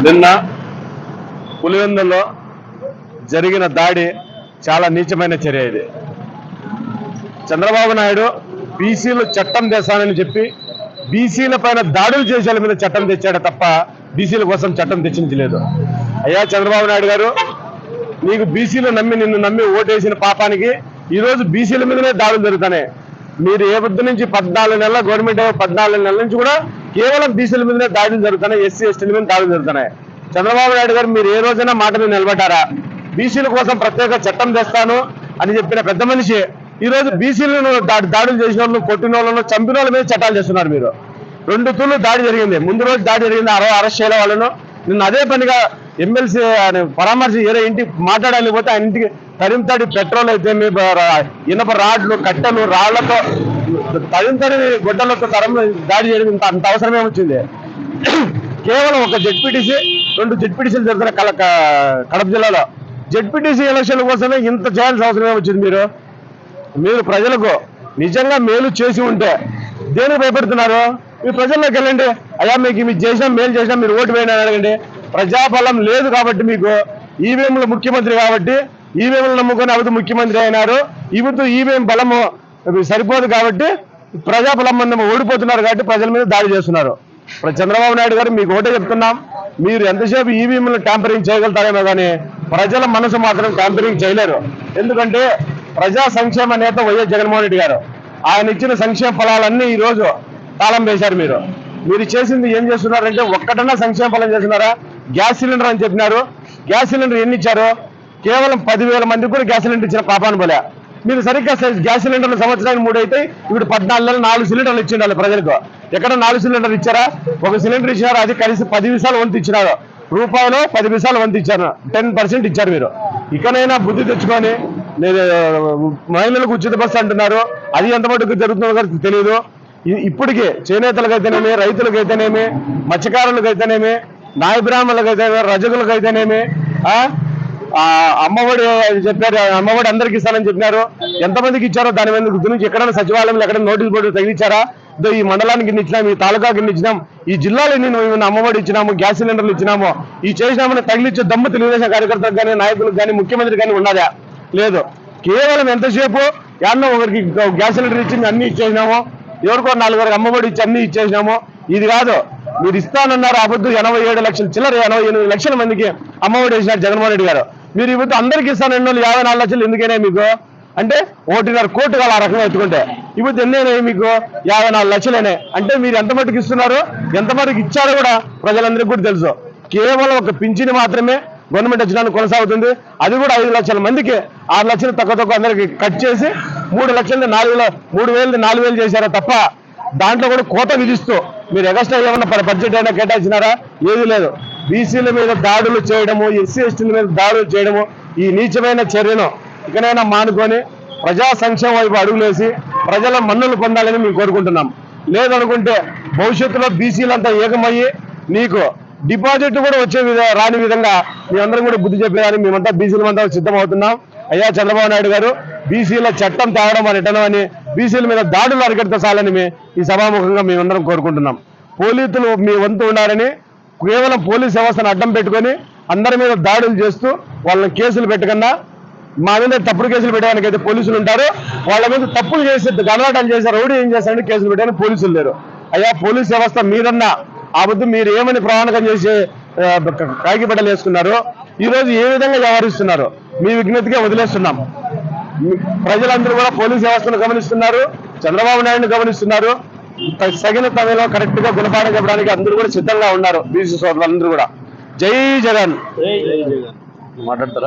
నిన్న పులివెందుల్లో జరిగిన దాడి చాలా నీచమైన చర్య. ఇది చంద్రబాబు నాయుడు బీసీలు చట్టం తెస్తానని చెప్పి బీసీల పైన దాడులు చేసే మీద చట్టం తెచ్చాడు తప్ప బీసీల కోసం చట్టం తెచ్చించలేదు. అయ్యా చంద్రబాబు నాయుడు గారు, నీకు బీసీలు నిన్ను నమ్మి ఓటేసిన పాపానికి ఈరోజు బీసీల మీదనే దాడులు జరుగుతున్నాయి. మీరు ఏ పొద్దు నుంచి 14 నెలల గవర్నమెంట్ 14 నెలల నుంచి కూడా కేవలం బీసీల మీదనే దాడులు జరుగుతున్నాయి, ఎస్సీ ఎస్టీల మీద దాడులు జరుగుతున్నాయి. చంద్రబాబు నాయుడు గారు మీరు ఏ రోజైనా మాట మీద నిలబడ్డారా? బీసీల కోసం ప్రత్యేక చట్టం తెస్తాను అని చెప్పిన పెద్ద మనిషి ఈరోజు బీసీలను దాడులు చేసిన వాళ్ళు, కొట్టిన వాళ్ళను, చంపిన వాళ్ళ మీద చట్టాలు చేస్తున్నారు. మీరు 2 తూర్లు దాడి జరిగింది, ముందు రోజు దాడి జరిగింది, అరెస్ట్ చేయలే వాళ్ళను. నిన్న అదే పనిగా ఎమ్మెల్సీ పరామర్శ ఏదో ఇంటికి మాట్లాడాలి పోతే ఆ ఇంటికి తడి పెట్రోల్ అయితే ఇనప రాడ్లు, కట్టెలు, రాళ్లతో తడి గొడ్డలతో దాడి చేయడం అంత అవసరమే వచ్చింది. కేవలం ఒక జెడ్పీటీసీ 2 జెడ్పీటీసీలు జరుగుతున్న కడప జిల్లాలో జెడ్పీటీసీ ఎలక్షన్ల కోసమే ఇంత చేయాల్సిన అవసరమే వచ్చింది. మీరు ప్రజలకు నిజంగా మేలు చేసి ఉంటే దేనికి భయపడుతున్నారు? మీరు ప్రజల్లోకి వెళ్ళండి. అయ్యా మీకు మీరు చేసినా మేలు చేసినా మీరు ఓటు వేయని అడగండి. ప్రజాబలం లేదు కాబట్టి మీకు ఈవీఎంలు ముఖ్యమంత్రి కాబట్టి ఈవీఎంలు నమ్ముకొని అవతు ముఖ్యమంత్రి అయినారు. ఇవతు ఈవీఎం బలము సరిపోదు కాబట్టి ప్రజాబలం మంది ఓడిపోతున్నారు కాబట్టి ప్రజల మీద దాడి చేస్తున్నారు. చంద్రబాబు నాయుడు గారు మీకు ఒకటే చెప్తున్నాం, మీరు ఎంతసేపు ఈవీఎంలు ట్యాంపరింగ్ చేయగలుగుతారేమో కానీ ప్రజల మనసు మాత్రం ట్యాంపరింగ్ చేయలేరు. ఎందుకంటే ప్రజా సంక్షేమ నేత వైఎస్ జగన్మోహన్ రెడ్డి గారు ఆయన ఇచ్చిన సంక్షేమ ఫలాలన్నీ ఈ రోజు తాళం వేశారు. మీరు చేసింది ఏం చేస్తున్నారంటే ఒక్కటన్నా సంక్షేమ ఫలం చేస్తున్నారా? గ్యాస్ సిలిండర్ అని చెప్పినారు. గ్యాస్ సిలిండర్ ఎన్ని ఇచ్చారు? కేవలం 10,000 మందికి కూడా గ్యాస్ సిలిండర్ ఇచ్చిన పాపాను పోలే. మీరు సరిగ్గా గ్యాస్ సిలిండర్లు సంవత్సరానికి 3 అయితే ఇప్పుడు 14 నెలలు 4 సిలిండర్లు ఇచ్చిండాలి ప్రజలకు. ఎక్కడ 4 సిలిండర్లు ఇచ్చారా? ఒక సిలిండర్ ఇచ్చినారు, అది కలిసి 10 విషయాలు వంతు ఇచ్చినారు. రూపాయలు 10 విషయాలు వంతు ఇచ్చారు, 10% ఇచ్చారు. మీరు ఇకనైనా బుద్ధి తెచ్చుకొని మహిళలకు ఉచిత బస్సు అంటున్నారు, అది ఎంత మటుకు జరుగుతుందో తెలియదు. ఇప్పటికీ చేనేతలకైతేనేమి, రైతులకైతేనేమి, మత్స్యకారులకైతేనేమి, నాయ బ్రాహ్మణులకైతేనేమి, రజకులకైతేనేమి అమ్మఒడి చెప్పారు. అమ్మఒడి అందరికి ఇస్తానని చెప్పినారు. ఎంతమందికి ఇచ్చారో దాని మీద గురించి ఎక్కడైనా సచివాలయంలో ఎక్కడైనా నోటీస్ బోర్డు తగిలిచ్చారా? ఈ మండలానికి ఇన్ని ఇచ్చినాం, ఈ తాలూకాకి ఇన్ని ఇచ్చినాం, ఈ జిల్లాలో మేము అమ్మఒడి ఇచ్చినాము, గ్యాస్ సిలిండర్లు ఇచ్చినాము, ఈ చేసినామని తగిలిచ్చే దమ్ము తెలుగుదేశం కార్యకర్తలకు కానీ, నాయకులకు కానీ, ముఖ్యమంత్రి కానీ ఉన్నదా? లేదు. కేవలం ఎంతసేపు యాన్నో ఒకరికి గ్యాస్ సిలిండర్ ఇచ్చింది అన్ని ఇచ్చేసినాము, ఎవరికో 4 అమ్మఒడి ఇచ్చి అన్ని ఇచ్చేసినాము. ఇది కాదు, మీరు ఇస్తానన్నారు. అబద్ధం 87 లక్షల చిల్లర 88 లక్షల మందికి అమ్మఒడి వేసినారు జగన్మోహన్ రెడ్డి గారు. మీరు ఇప్పుడు అందరికి ఇస్తానన్న 54 లక్షలు ఎందుకైనా మీకు అంటే 1.5 కోట్లు ఆ రకంగా ఎత్తుకుంటే ఇప్పుడు ఎన్నైనాయి మీకు? 54 లక్షలేనే. అంటే మీరు ఎంత మటుకు ఇస్తున్నారు, ఎంత మటుకు ఇచ్చారో కూడా ప్రజలందరికీ కూడా తెలుసు. కేవలం ఒక పింఛను మాత్రమే గవర్నమెంట్ వచ్చినానికి కొనసాగుతుంది. అది కూడా 5 లక్షల మందికి 6 లక్షలు తక్కువ అందరికి కట్ చేసి 3 లక్షలు 3,000 4,000 చేశారా తప్ప దాంట్లో కూడా కోత విధిస్తూ మీరు ఎగస్ట్రా ఏమన్నా బడ్జెట్ అయినా కేటాయించినారా? ఏది లేదు. బీసీల మీద దాడులు చేయడము, ఎస్సీ ఎస్టీల మీద దాడులు చేయడము, ఈ నీచమైన చర్యను ఇకనైనా మానుకొని ప్రజా సంక్షేమ వైపు అడుగులేసి ప్రజల మన్నులు పొందాలని మేము కోరుకుంటున్నాం. లేదనుకుంటే భవిష్యత్తులో బీసీలంతా ఏకమయ్యి నీకు డిపాజిట్ కూడా రాని విధంగా మేమందరం కూడా బుద్ధి చెప్పేదాన్ని మేమంతా బీసీలమంతా సిద్ధమవుతున్నాం. అయ్యా చంద్రబాబు నాయుడు గారు, బీసీల చట్టం తేవడం అని ఎట్టనని బీసీల మీద దాడులు అరికడితే చాలని ఈ సభాముఖంగా మేమందరం కోరుకుంటున్నాం. పోలీసులు మీ వంతు ఉన్నారని కేవలం పోలీస్ వ్యవస్థను అడ్డం పెట్టుకొని అందరి మీద దాడులు చేస్తూ వాళ్ళని కేసులు పెట్టకుండా మా మీద తప్పుడు కేసులు పెట్టడానికి అయితే పోలీసులు ఉంటారు. వాళ్ళ మీద తప్పులు చేసి గమనాటం చేశారు, రౌడీ ఏం చేశారని కేసులు పెట్టడానికి పోలీసులు లేరు. అయ్యా పోలీస్ వ్యవస్థ మీరన్నా ఆ బుద్ధి మీరు ఏమని ప్రమాణకం చేసి కాగిబట్టలు వేసుకున్నారు, ఈరోజు ఏ విధంగా వ్యవహరిస్తున్నారు మీ విజ్ఞతగా వదిలేస్తున్నాం. ప్రజలందరూ కూడా పోలీస్ వ్యవస్థను గమనిస్తున్నారు, చంద్రబాబు నాయుడుని గమనిస్తున్నారు. తగిన సమయంలో కరెక్ట్ గా గుణపాఠం చెప్పడానికి అందరూ కూడా సిద్ధంగా ఉన్నారు. బీసీ సోదరులందరూ కూడా జై జగన్ మాట్లాడతారా?